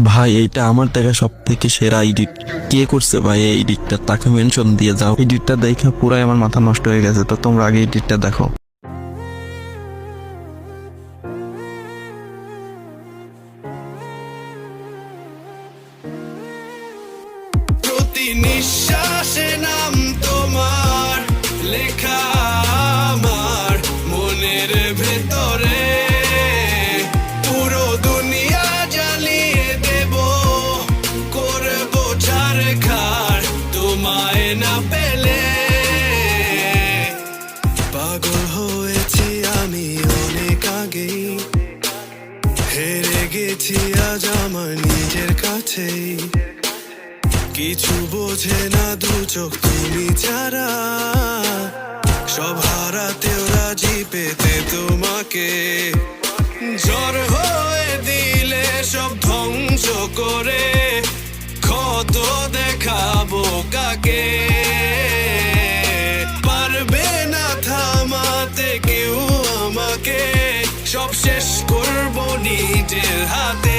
ভাই এইটা আমার দেখা সব থেকে সেরা এডিট। কে করছে ভাই এই এডিটটা? তাকে মেনশন দিয়ে যাও। এডিটটা দেখে পুরাই আমার মাথা নষ্ট হয়ে গেছে। তো তোমরা আগে এডিটটা দেখো। প্রতি নিঃশ্বাসে নাম তোমার লেখা আমার মনের ভেতরে, পুরো দুনিয়া জ্বালিয়ে দেব, করব ছারখার তোমায় না পেলে। পাগল হয়েছি আমি অনেক আগেই, হেরে গেছি আজ আমার নিজের কাছেই। কিছু বোঝে না দু চোখ তুমি ছাড়া, সব হারাতেও রাজি পেতে তোমাকে। ঝড় হয়ে দিলে সব ধ্বংস করে, ক্ষত দেখাবো কাকে? পারবে না থামাতে কেউ আমাকে, সব শেষ করবো নিজের হাতে।